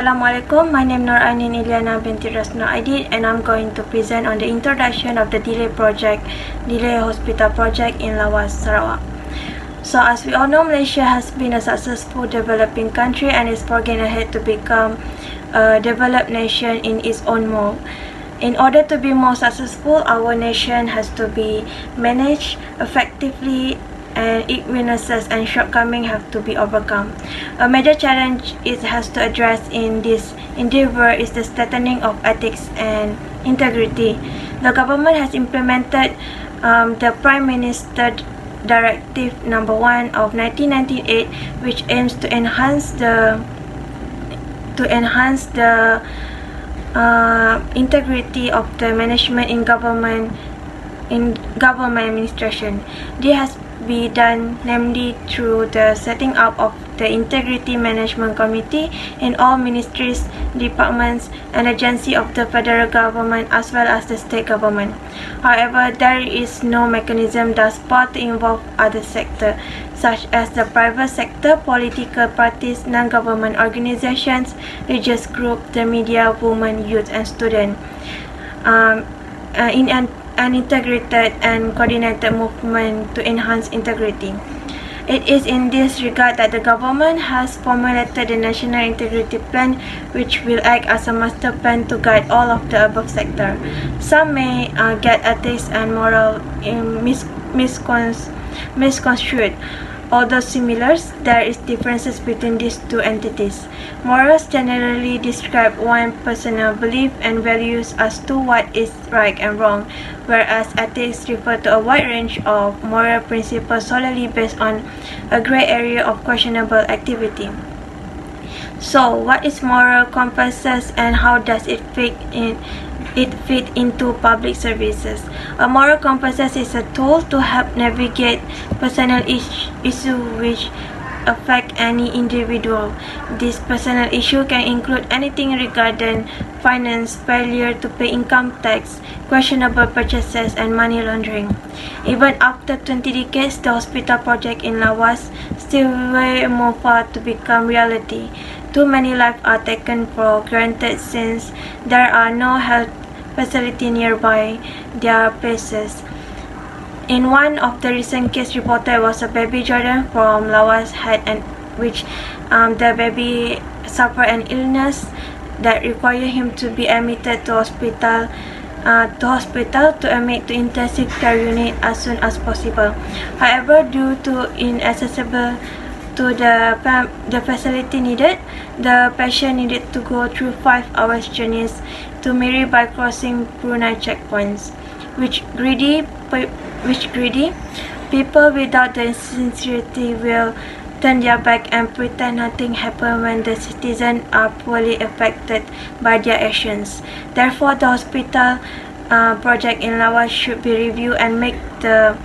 Assalamualaikum, my name is Nur Ainin Ilyana binti Rasno Aidid, and I'm going to present on the introduction of the Delay Hospital project in Lawas, Sarawak. So as we all know, Malaysia has been a successful developing country and is forging ahead to become a developed nation in its own mold. In order to be more successful, our nation has to be managed effectively, and its weaknesses and shortcomings have to be overcome. A major challenge it has to address in this endeavor is the strengthening of ethics and integrity. The government has implemented the Prime Minister Directive Number 1 of 1998, which aims to enhance the integrity of the management in government administration. This has been done namely through the setting up of the Integrity Management Committee in all ministries, departments and agencies of the federal government as well as the state government. However, there is no mechanism thus far to involve other sectors such as the private sector, political parties, non-government organizations, religious groups, the media, women, youth and students in an integrated and coordinated movement to enhance integrity. It is in this regard that the government has formulated the National Integrity Plan, which will act as a master plan to guide all of the above sectors. Some may get ethics and moral misconstrued. Although similar, there is differences between these two entities. Morals generally describe one's personal belief and values as to what is right and wrong, whereas ethics refer to a wide range of moral principles solely based on a gray area of questionable activity. So, what is moral compasses and how does it fit into public services? A moral compass is a tool to help navigate personal issues which affect any individual. This personal issue can include anything regarding finance, failure to pay income tax, questionable purchases, and money laundering. Even after 20 decades, the hospital project in Lawas still way more far to become reality. Too many lives are taken for granted since there are no health facility nearby their places. In one of the recent cases reported was a baby Jordan from Lawas the baby suffered an illness that required him to be admitted to hospital to admit to intensive care unit as soon as possible. However, due to inaccessible to the facility needed, the patient needed to go through 5 hours journeys to Miri by crossing Brunei checkpoints, which greedy people without the sincerity will turn their back and pretend nothing happened when the citizens are poorly affected by their actions. Therefore, the hospital project in Lawas should be reviewed and make the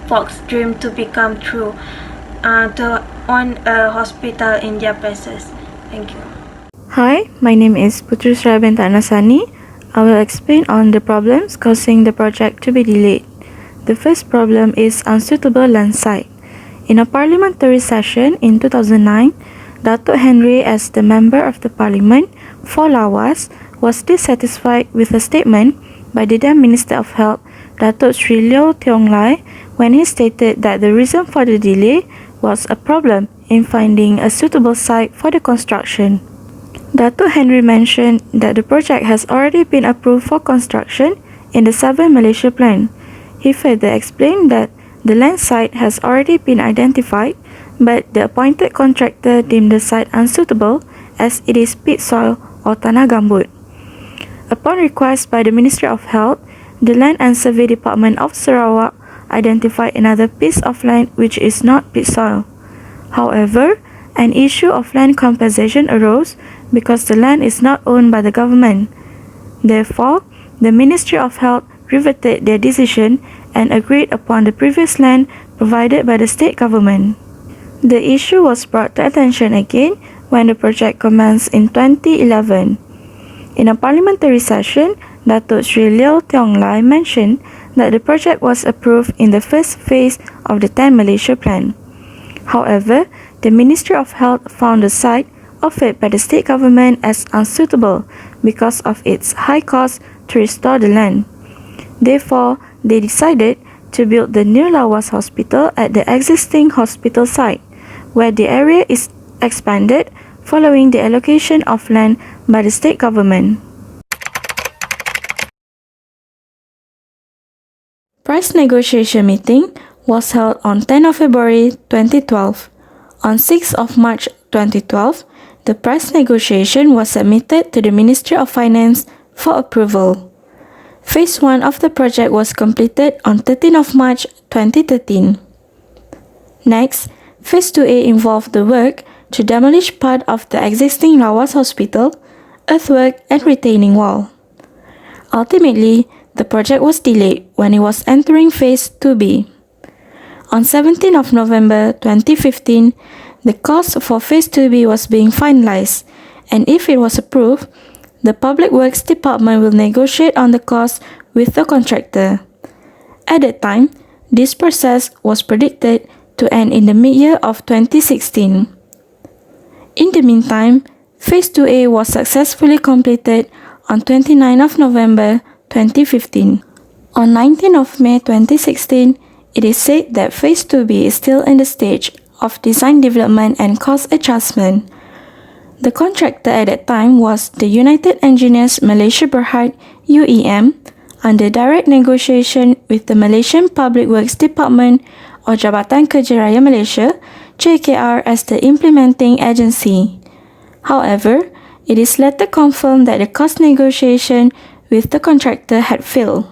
folks' dream to become true, to own a hospital in their places. Thank you. Hi, my name is Putri Sraben Tanasani. I will explain on the problems causing the project to be delayed. The first problem is unsuitable land site. In a parliamentary session in 2009, Datuk Henry, as the member of the parliament for Lawas, was dissatisfied with a statement by the then Minister of Health, Datuk Sri Leow Tiong Lai, when he stated that the reason for the delay was a problem in finding a suitable site for the construction. Datuk Henry mentioned that the project has already been approved for construction in the 7 Malaysia Plan. He further explained that the land site has already been identified, but the appointed contractor deemed the site unsuitable as it is pit soil or tanah gambut. Upon request by the Ministry of Health, the Land and Survey Department of Sarawak identified another piece of land which is not pit soil. However, an issue of land compensation arose because the land is not owned by the government. Therefore, the Ministry of Health reverted their decision and agreed upon the previous land provided by the state government. The issue was brought to attention again when the project commenced in 2011. In a parliamentary session, Datuk Sri Leow Tiong Lai mentioned that the project was approved in the first phase of the 10 Malaysia Plan. However, the Ministry of Health found the site offered by the state government as unsuitable because of its high cost to restore the land. Therefore, they decided to build the new Lawas hospital at the existing hospital site, where the area is expanded following the allocation of land by the state government. Price negotiation meeting was held on 10 of February 2012. On 6 of March 2012, the price negotiation was submitted to the Ministry of Finance for approval. Phase 1 of the project was completed on 13 of March 2013. Next, Phase 2A involved the work to demolish part of the existing Lawas hospital, earthwork and retaining wall. Ultimately, the project was delayed when it was entering Phase 2B. On 17 of November 2015, the cost for Phase 2B was being finalized, and if it was approved, the Public Works Department will negotiate on the cost with the contractor. At that time, this process was predicted to end in the mid-year of 2016. In the meantime, Phase 2A was successfully completed on 29 of November 2015. On 19 of May 2016, it is said that Phase 2B is still in the stage of design development and cost adjustment. The contractor at that time was the United Engineers Malaysia Berhad UEM under direct negotiation with the Malaysian Public Works Department or Jabatan Kerja Raya Malaysia JKR as the implementing agency. However, it is later confirmed that the cost negotiation with the contractor had failed.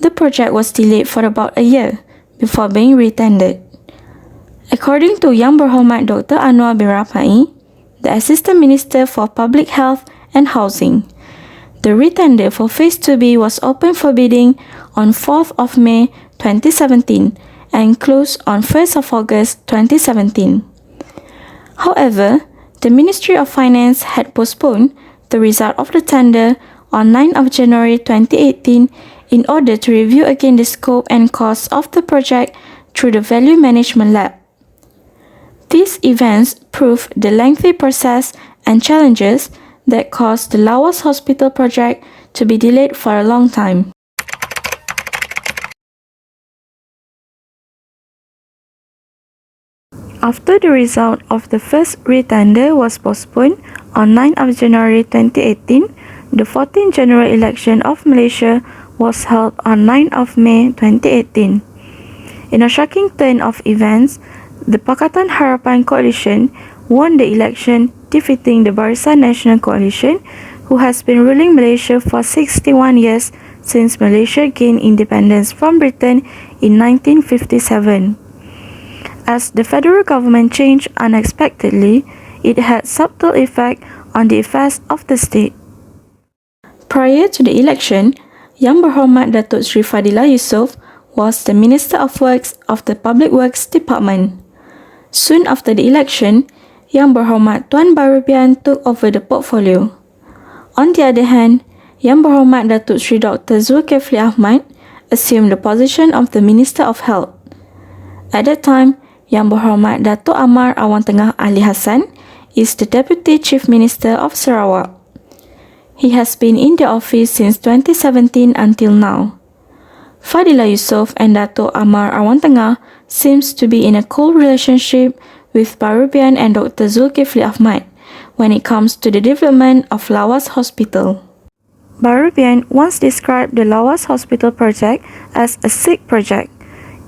The project was delayed for about a year before being retendered. According to Yang Berhormat Dr. Anwar bin Rapai, the Assistant Minister for Public Health and Housing, the retender for Phase 2B was open for bidding on 4th of May 2017 and closed on 1st of August 2017. However, the Ministry of Finance had postponed the result of the tender on 9th of January 2018 in order to review again the scope and costs of the project through the Value Management Lab. These events proved the lengthy process and challenges that caused the Lawas Hospital project to be delayed for a long time. After the result of the first retender was postponed on 9th of January 2018, the 14th general election of Malaysia was held on 9th of May 2018. In a shocking turn of events, the Pakatan Harapan Coalition won the election, defeating the Barisan Nasional Coalition, who has been ruling Malaysia for 61 years since Malaysia gained independence from Britain in 1957. As the federal government changed unexpectedly, it had subtle effect on the affairs of the state. Prior to the election, Yang Berhormat Datuk Sri Fadilah Yusof was the Minister of Works of the Public Works Department. Soon after the election, Yang Berhormat Tuan Barubian took over the portfolio. On the other hand, Yang Berhormat Datuk Sri Dr. Zulkifli Ahmad assumed the position of the Minister of Health. At that time, Yang Berhormat Datuk Amar Awang Tengah Ali Hassan is the Deputy Chief Minister of Sarawak. He has been in the office since 2017 until now. Fadilah Yusof and Datuk Amar Awang Tengah seems to be in a cold relationship with Barubian and Dr. Zulkifli Ahmad when it comes to the development of Lawas Hospital. Barubian once described the Lawas Hospital project as a sick project.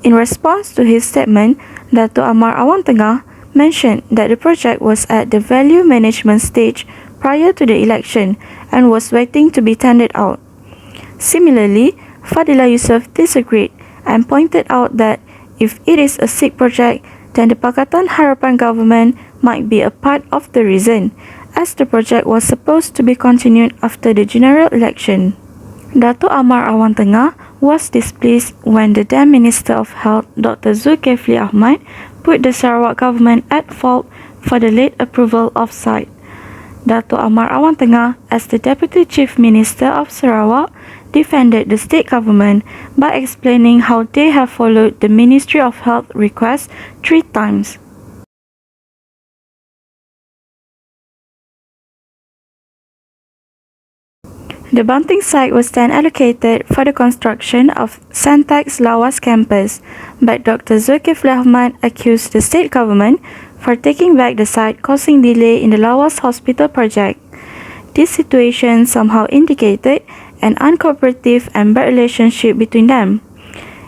In response to his statement, Datuk Amar Awang Tengah mentioned that the project was at the value management stage prior to the election and was waiting to be tendered out. Similarly, Fadilah Yusof disagreed and pointed out that if it is a sick project, then the Pakatan Harapan government might be a part of the reason, as the project was supposed to be continued after the general election. Datuk Amar Awang Tengah was displeased when the then Minister of Health, Dr. Zulkifli Ahmad, put the Sarawak government at fault for the late approval of site. Datuk Amar Awang Tengah, as the Deputy Chief Minister of Sarawak, defended the state government by explaining how they have followed the Ministry of Health request 3 times. The Bunting site was then allocated for the construction of Santec's Lawas campus, but Dr. Zulkifli Ahmad accused the state government for taking back the site, causing delay in the Lawas hospital project. This situation somehow indicated an uncooperative and bad relationship between them.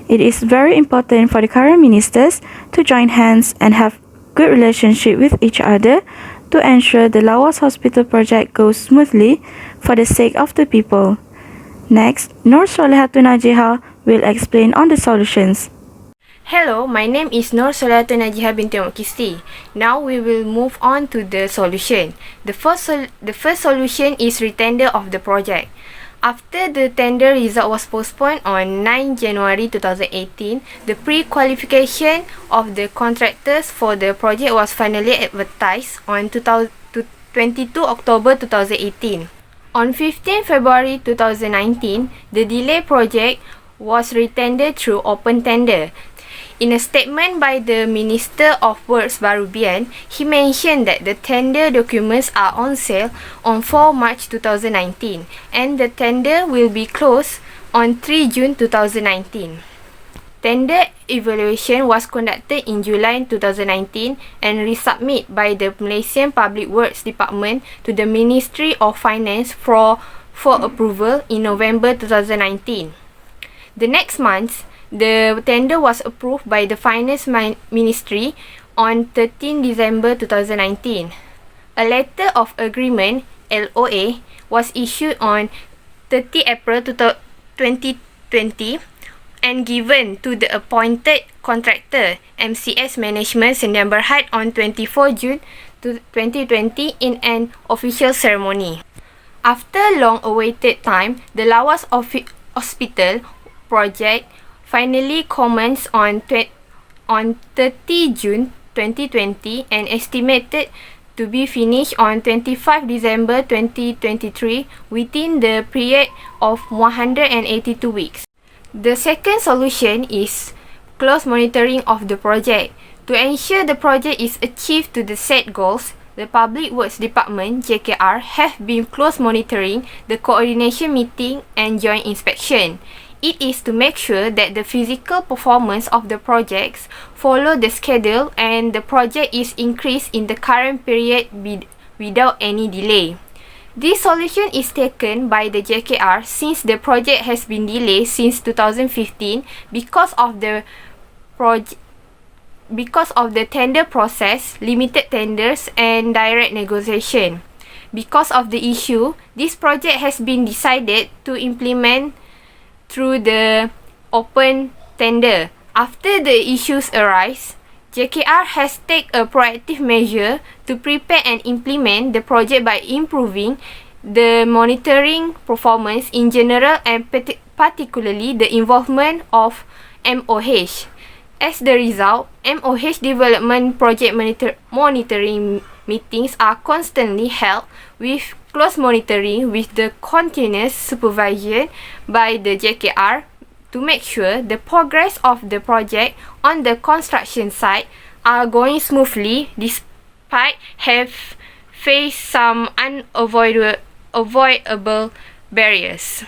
It is very important for the current ministers to join hands and have good relationship with each other to ensure the Lawas hospital project goes smoothly for the sake of the people. Next, Nur Solehatun Najiha will explain on the solutions. Hello, my name is Nur Solehatun Najiha binti Mukisti. Now we will move on to the solution. The first solution is retender of the project. After the tender result was postponed on 9 January 2018, the pre-qualification of the contractors for the project was finally advertised on 22 October 2018. On 15 February 2019, the delay project was retendered through open tender. In a statement by the Minister of Works Barubian, he mentioned that the tender documents are on sale on 4 March 2019 and the tender will be closed on 3 June 2019. Tender evaluation was conducted in July 2019 and resubmitted by the Malaysian Public Works Department to the Ministry of Finance for approval in November 2019. The next month, the tender was approved by the Finance Ministry on 13 December 2019. A letter of agreement, LOA, was issued on 30 April 2020 and given to the appointed contractor, MCS Management Sdn Bhd on 24 June 2020 in an official ceremony. After long-awaited time, the Lawas Hospital project finally commenced on 30 June 2020 and estimated to be finished on 25 December 2023 within the period of 182 weeks. The second solution is close monitoring of the project. To ensure the project is achieved to the set goals, the Public Works Department, JKR, have been close monitoring the coordination meeting and joint inspection. It is to make sure that the physical performance of the projects follow the schedule and the project is increased in the current period without any delay. This solution is taken by the JKR since the project has been delayed since 2015 because of the tender process, limited tenders and direct negotiation. Because of the issue, this project has been decided to implement through the open tender. After the issues arise, JKR has taken a proactive measure to prepare and implement the project by improving the monitoring performance in general and particularly the involvement of MOH. As the result, MOH development project monitoring meetings are constantly held with close monitoring with the continuous supervision by the JKR to make sure the progress of the project on the construction site are going smoothly despite have faced some unavoidable barriers.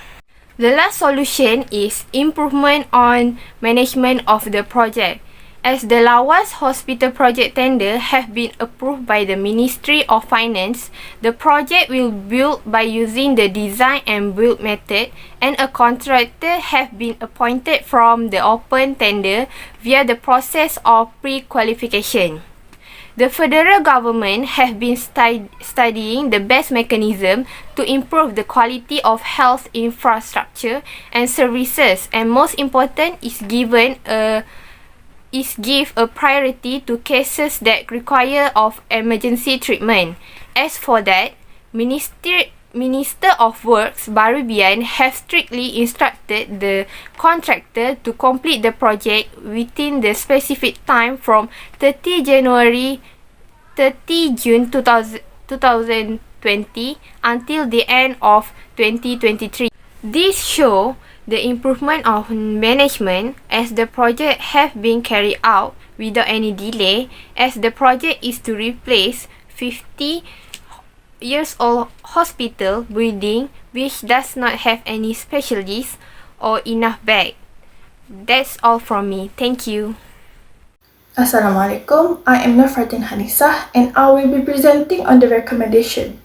The last solution is improvement on management of the project. As the Lawas Hospital project tender have been approved by the Ministry of Finance, the project will be built by using the design and build method and a contractor have been appointed from the open tender via the process of pre-qualification. The federal government have been studying the best mechanism to improve the quality of health infrastructure and services, and most important is give a priority to cases that require of emergency treatment. As for that, Minister of Works Barubian have strictly instructed the contractor to complete the project within the specific time from 30 June 2020 until the end of 2023. This shows the improvement of management as the project have been carried out without any delay, as the project is to replace 50 years old hospital building which does not have any specialists or enough bed. That's all from me. Thank you. Assalamualaikum, I am Nurfatin Hanisah and I will be presenting on the recommendation.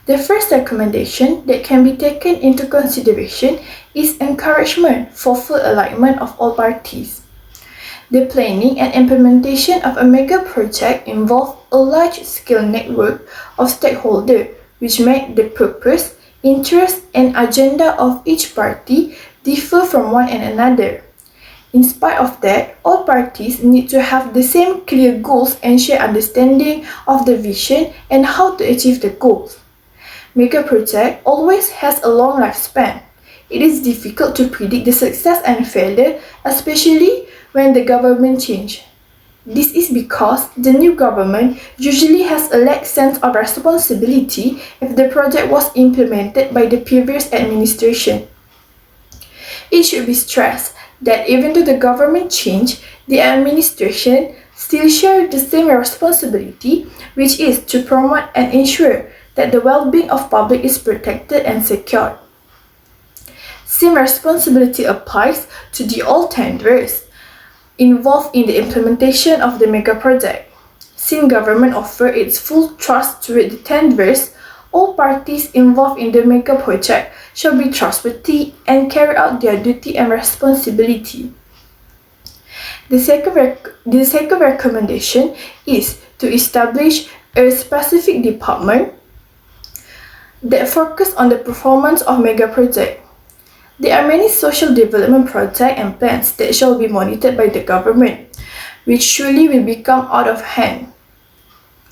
The first recommendation that can be taken into consideration is encouragement for full alignment of all parties. The planning and implementation of a mega project involves a large-scale network of stakeholders which make the purpose, interest and agenda of each party differ from one another. In spite of that, all parties need to have the same clear goals and share understanding of the vision and how to achieve the goals. Mega project always has a long lifespan. It is difficult to predict the success and failure, especially when the government change. This is because the new government usually has a lack sense of responsibility if the project was implemented by the previous administration. It should be stressed that even though the government changed, the administration still shares the same responsibility, which is to promote and ensure that the well-being of public is protected and secured. Same responsibility applies to the all tenders involved in the implementation of the mega project. Since government offers its full trust to the tenders, all parties involved in the mega project shall be trustworthy and carry out their duty and responsibility. The second recommendation is to establish a specific department that focus on the performance of mega project. There are many social development projects and plans that shall be monitored by the government, which surely will become out of hand.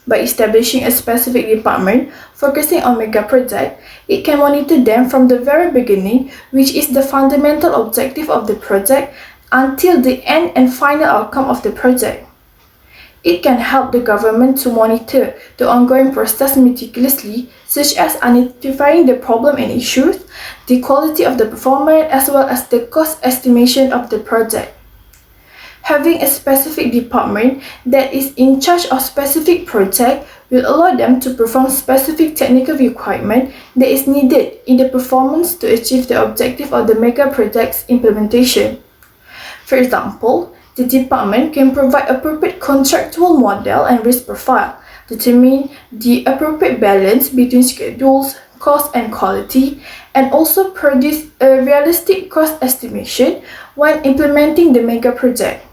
By establishing a specific department focusing on mega project, it can monitor them from the very beginning, which is the fundamental objective of the project, until the end and final outcome of the project. It can help the government to monitor the ongoing process meticulously, such as identifying the problem and issues, the quality of the performance, as well as the cost estimation of the project. Having a specific department that is in charge of specific project will allow them to perform specific technical requirement that is needed in the performance to achieve the objective of the mega project's implementation. For example, the department can provide appropriate contractual model and risk profile, determine the appropriate balance between schedules, cost and quality, and also produce a realistic cost estimation when implementing the mega project.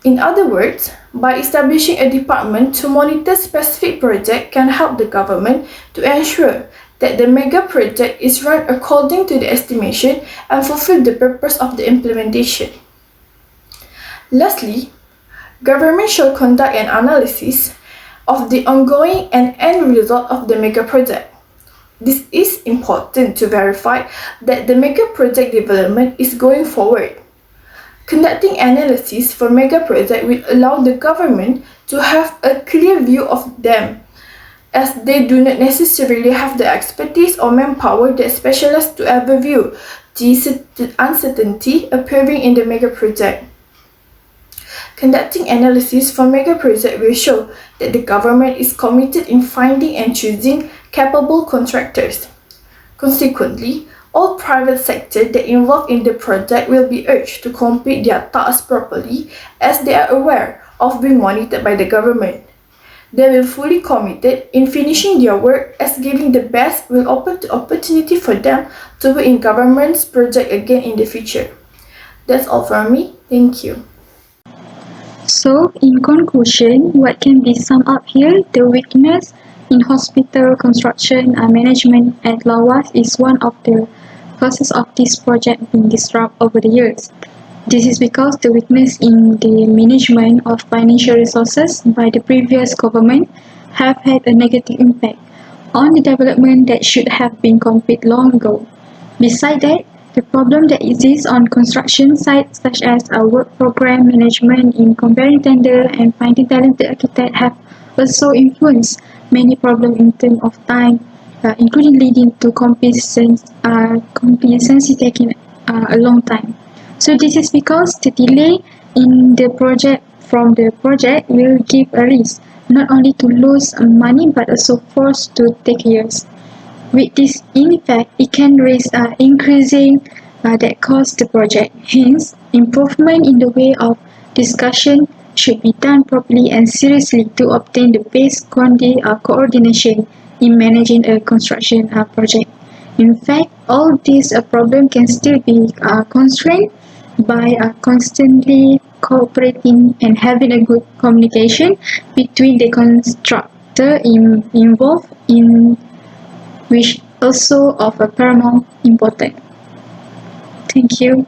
In other words, by establishing a department to monitor specific project can help the government to ensure that the mega project is run according to the estimation and fulfill the purpose of the implementation. Lastly, government shall conduct an analysis of the ongoing and end result of the mega project. This is important to verify that the mega project development is going forward. Conducting analysis for mega project will allow the government to have a clear view of them, as they do not necessarily have the expertise or manpower that specialize to overview the uncertainty appearing in the mega project. Conducting analysis for mega project will show that the government is committed in finding and choosing capable contractors. Consequently, all private sector that involved in the project will be urged to complete their tasks properly, as they are aware of being monitored by the government. They will fully committed in finishing their work, as giving the best will open the opportunity for them to work in government's project again in the future. That's all from me. Thank you. So, in conclusion, what can be summed up here, the weakness in hospital construction management at Lawas is one of the causes of this project being disrupted over the years. This is because the weakness in the management of financial resources by the previous government have had a negative impact on the development that should have been completed long ago. Besides that, the problem that exists on construction sites, such as work program management in comparing tender and finding talented architects, have also influenced many problems in terms of time, including leading to complacency taking a long time. So this is because the delay in the project will give a risk not only to lose money but also forced to take years. With this in effect, it can risk increasing that cost the project. Hence, improvement in the way of discussion should be done properly and seriously to obtain the best coordination in managing a construction project. In fact, all these problems can still be constrained by constantly cooperating and having a good communication between the constructor involved in which also of a paramount importance. Thank you.